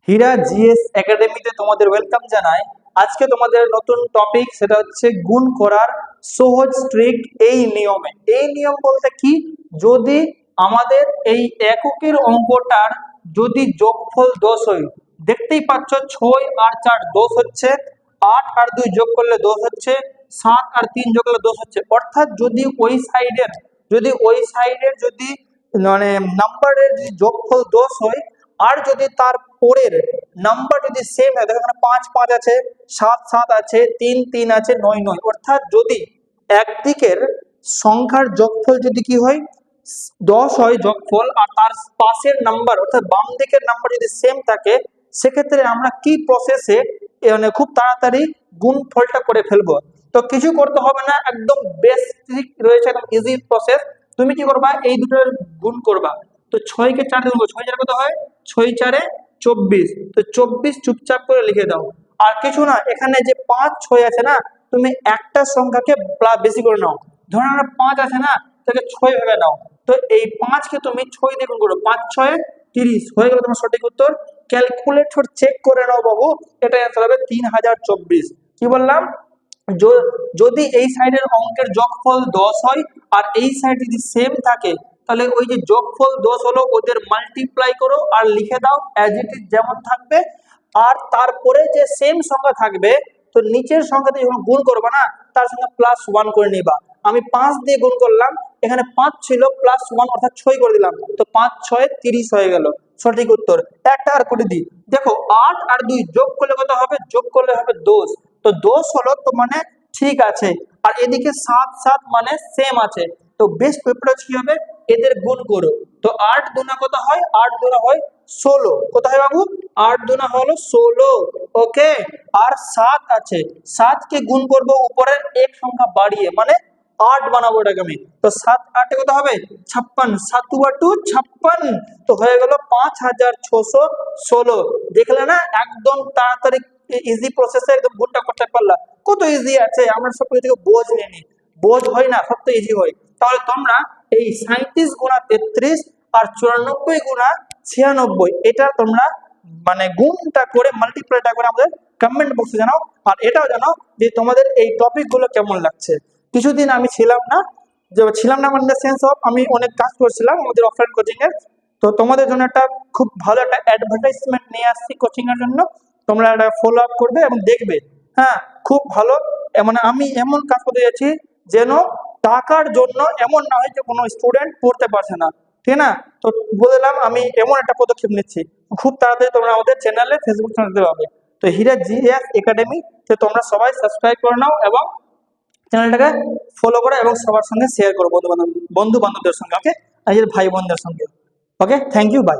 হীরা GS একাডেমিতে তোমাদের welcome জানাই। আজকে তোমাদের নতুন টপিক, সেটা হচ্ছে গুণ করার সহজ ট্রিক এই নিয়মে। এই নিয়ম বলতে কি, যদি আমাদের এই এককের অঙ্কটার যদি যোগফল 10 হয়, দেখতেই পাচ্ছ 6 আর 4 10 হচ্ছে, 8 আর 2 যোগ করলে 10 হচ্ছে, 7 আর 3 যোগ করলে 10 হচ্ছে। অর্থাৎ যদি ওই সাইডের যদি মানে নাম্বারের যদি যোগফল 10 হয় আর যদি তার পরের নাম্বার যদি সেম হয়, দেখো এখানে 5 5 আছে, 7 7 আছে, 3 3 আছে, 9 9, অর্থাৎ যদি একদিকের সংখ্যার যোগফল যদি কি হয় 10 হয় যোগফল, আর তার পাশের নাম্বার অর্থাৎ বাম দিকের নাম্বার যদি সেম থাকে, সেক্ষেত্রে আমরা কি প্রসেসে মানে খুব তাড়াতাড়ি গুণফলটা করে ফেলবো। তো কিছু করতে হবে না, একদম বেসিক রয়েছে, একদম ইজি প্রসেস। তুমি কি করবা, এই দুটোর গুণ করবা। তো 6 কে 4 দিয়ে গুণ করো, 6 4 কত হয়, 6 4 24। তো 24 চুপচাপ করে লিখে দাও। আর কিছু না, এখানে যে 5 6 আছে না, তুমি একটা সংখ্যাকে বেশি করে নাও। ধরো আমরা 5 আছে না, তাকে 6 ভেবে নাও। তো এই 5 কে তুমি 6 দিয়ে গুণ করো, 5 6 30 হয়ে গেল তোমার সঠিক উত্তর। ক্যালকুলেটর চেক করে নাও বাবু, এটা অ্যান্সার হবে 3024। কি বললাম, যদি এই সাইডের অঙ্কের যোগফল 10 হয় আর এই সাইড যদি সেম থাকে, তাহলে ওই যে যোগফল 10 হলো ওদের মাল্টিপ্লাই করো আর লিখে দাও অ্যাজ ইট ইজ যেমন থাকবে। আর তারপরে যে সেম সংখ্যা থাকবে, তো নিচের সংখ্যাতে যখন গুণ করবে না, তার সঙ্গে +1 করে নিবা। আমি 5 দিয়ে গুণ করলাম, এখানে 5 ছিল, +1 অর্থাৎ 6 করে দিলাম, তো 5 6 30 হয়ে গেল সঠিক উত্তর। একটা আর করে দিই, দেখো 8 আর 2 যোগ করলে কত হবে, যোগ করলে হবে 10। তো 10 হলো, তো মানে ঠিক আছে। আর এদিকে 7 7 মানে সেম আছে। তো বেস্ট পেপার কি হবে, এদের গুণ করো। তো 8 দুনা কত হয়, 8 দুনা হয় 16। কত হয় বাবু, 8 দুনা হলো 16। ওকে। আর 7 আছে, 7 কে গুণ করব উপরের এক সংখ্যা বাড়িয়ে, মানে 8 বানাবো এটাকে আমি। তো 7 8 কত হবে, 56। 7 2 56। তো হয়ে গেল 5616। দেখলে না, একদম তাড়াতাড়ি ইজি প্রসেসে একদম গুণটা করতে পারলা। কত ইজি আছে, আমরা সব কিছু থেকে বোঝ নিয়ে নিই। বোঝ হয় না, সব তো ইজি হয়। তাহলে তোমরা এই 37 গুণা 33 আর 94 গুণা 96, এটা তোমরা মানে গুণটা করে মাল্টিপ্লাইটা করে আমাদের কমেন্ট বক্সে জানাও। আর এটাও জানাও যে তোমাদের এই টপিক গুলো কেমন লাগছে। কিছুদিন আমি ছিলাম না, মানে সেন্স অফ আমি অনেক কাজ করছিলাম আমাদের অফলাইন কোচিং এর। তো তোমাদের জন্য একটা খুব ভালো একটা অ্যাডভার্টাইজমেন্ট নিয়ে আসছি কোচিং এর জন্য। তোমরা এটা ফলো আপ করবে এবং দেখবে। হ্যাঁ, খুব ভালো। মানে আমি এমন কাজ করতে যাচ্ছি যেন টাকার জন্য এমন না হয় যে কোনো স্টুডেন্ট পড়তে পারছে না, ঠিক না। তো বললাম আমি এমন একটা পদক্ষেপ নিচ্ছি, খুব তাড়াতাড়ি তোমরা আমাদের চ্যানেলে ফেসবুক চ্যানেলে পাবে। তো হীরা জিএস একাডেমি, তো তোমরা সবাই সাবস্ক্রাইব করে নাও এবং চ্যানেলটাকে ফলো করো এবং সবার সঙ্গে শেয়ার করো, বন্ধু বান্ধবদের সঙ্গে, ওকে, নিজের ভাই বোনদের সঙ্গে। ওকে, থ্যাংক ইউ, বাই।